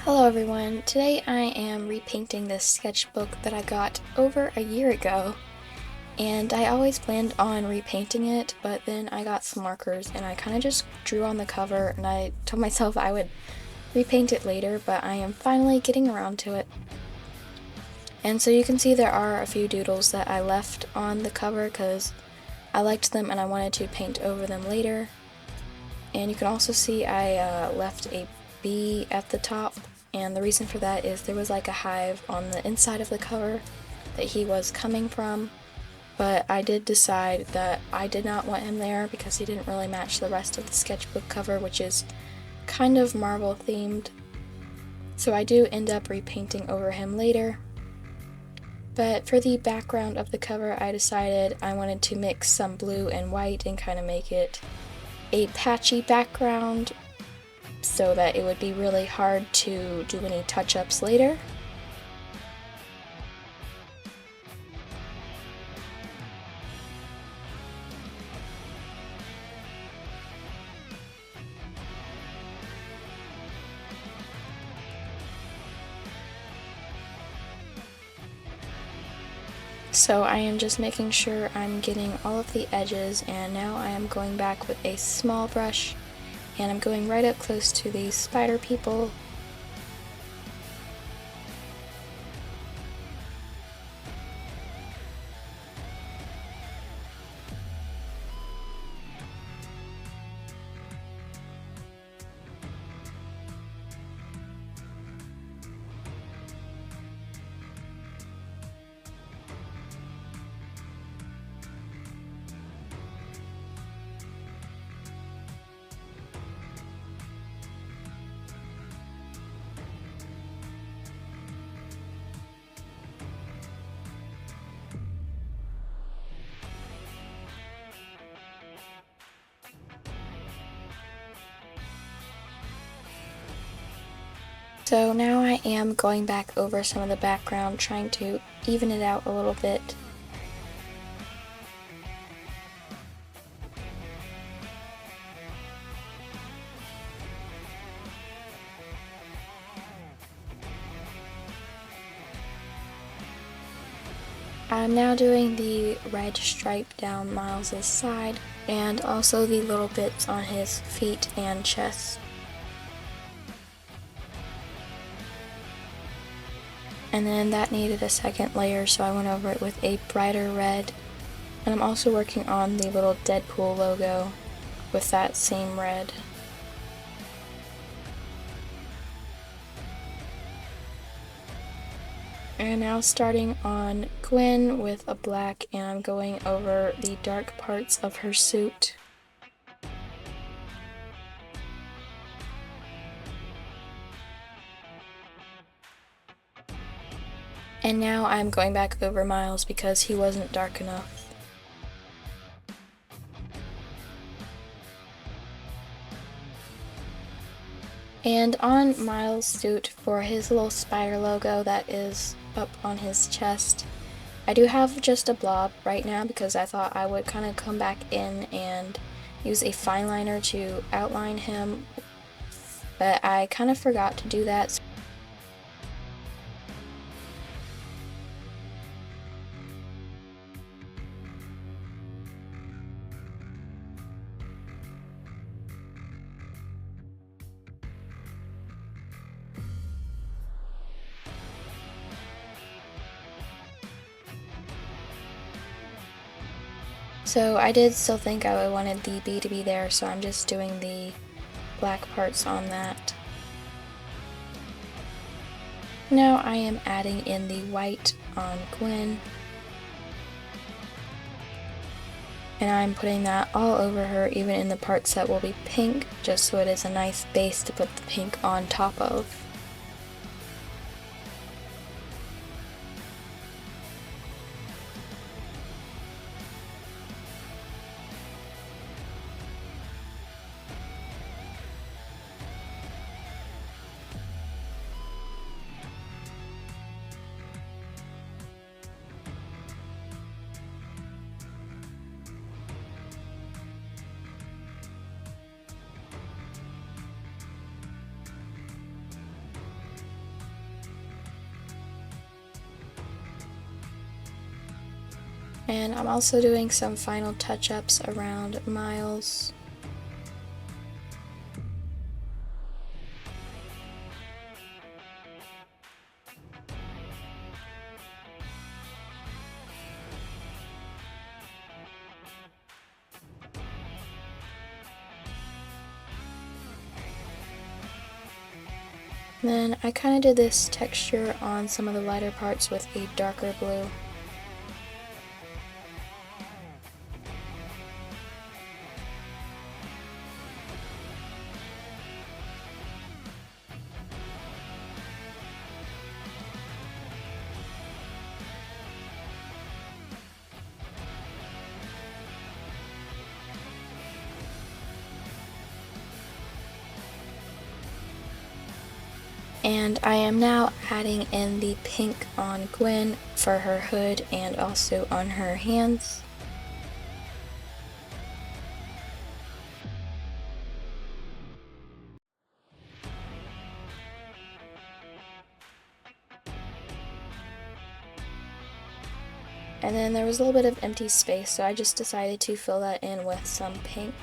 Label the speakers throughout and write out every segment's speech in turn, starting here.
Speaker 1: Hello everyone, today I am repainting this sketchbook that I got over a year ago, and I always planned on repainting it, but then I got some markers and I kind of just drew on the cover and I told myself I would repaint it later, but I am finally getting around to it. And so you can see there are a few doodles that I left on the cover because I liked them and I wanted to paint over them later. And you can also see I left a bee at the top, and the reason for that is there was like a hive on the inside of the cover that he was coming from, but I did decide that I did not want him there because he didn't really match the rest of the sketchbook cover, which is kind of Marvel themed. So I do end up repainting over him later. But for the background of the cover, I decided I wanted to mix some blue and white and kind of make it a patchy background so that it would be really hard to do any touch-ups later. So I am just making sure I'm getting all of the edges, and now I am going back with a small brush and I'm going right up close to these spider people. So now I am going back over some of the background, trying to even it out a little bit. I'm now doing the red stripe down Miles's side and also the little bits on his feet and chest. And then that needed a second layer, so I went over it with a brighter red. And I'm also working on the little Deadpool logo with that same red. And now starting on Gwen with a black, and I'm going over the dark parts of her suit. And now I'm going back over Miles because he wasn't dark enough. And on Miles' suit, for his little spider logo that is up on his chest, I do have just a blob right now because I thought I would kind of come back in and use a fine liner to outline him, but I kind of forgot to do that. So I did still think I wanted the bee to be there, so I'm just doing the black parts on that. Now I am adding in the white on Gwen, and I'm putting that all over her, even in the parts that will be pink, just so it is a nice base to put the pink on top of. And I'm also doing some final touch-ups around Miles. Then I kind of did this texture on some of the lighter parts with a darker blue. And I am now adding in the pink on Gwen for her hood and also on her hands. And then there was a little bit of empty space, so I just decided to fill that in with some pink.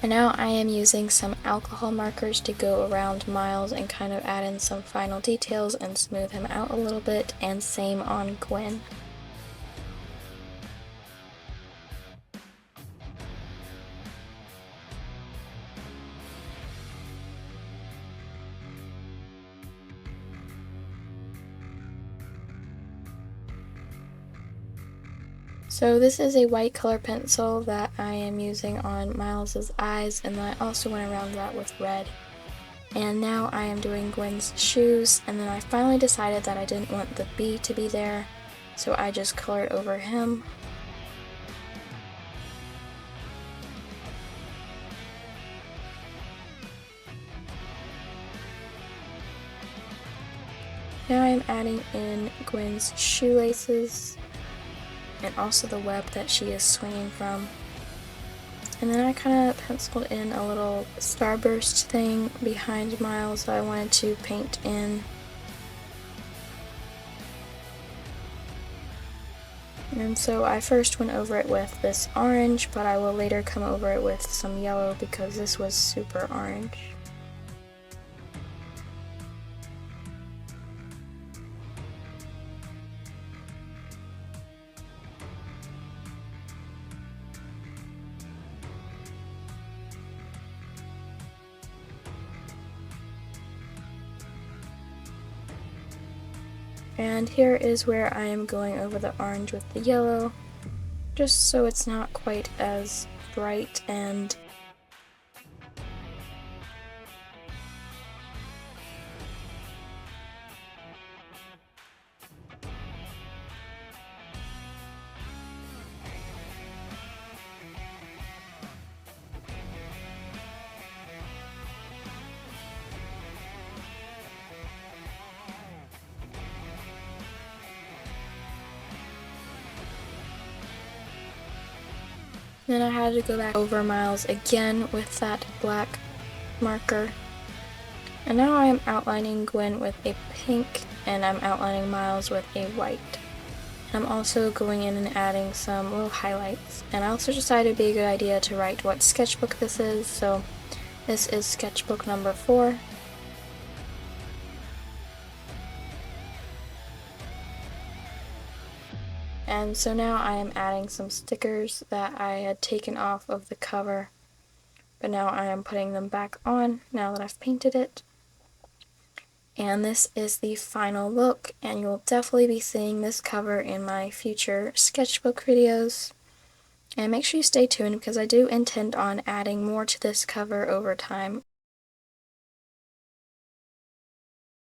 Speaker 1: And now I am using some alcohol markers to go around Miles and kind of add in some final details and smooth him out a little bit, and same on Gwen. So this is a white color pencil that I am using on Miles's eyes, and then I also went around that with red. And now I am doing Gwen's shoes, and then I finally decided that I didn't want the bee to be there, so I just colored over him. Now I am adding in Gwen's shoelaces and also the web that she is swinging from. And then I kind of penciled in a little starburst thing behind Miles that I wanted to paint in. And so I first went over it with this orange, but I will later come over it with some yellow because this was super orange. And here is where I am going over the orange with the yellow, just so it's not quite as bright and then I had to go back over Miles again with that black marker. And now I am outlining Gwen with a pink, and I'm outlining Miles with a white. And I'm also going in and adding some little highlights. And I also decided it'd be a good idea to write what sketchbook this is, so this is sketchbook number 4. And so now I am adding some stickers that I had taken off of the cover, but now I am putting them back on now that I've painted it. And this is the final look, and you'll definitely be seeing this cover in my future sketchbook videos. And make sure you stay tuned because I do intend on adding more to this cover over time.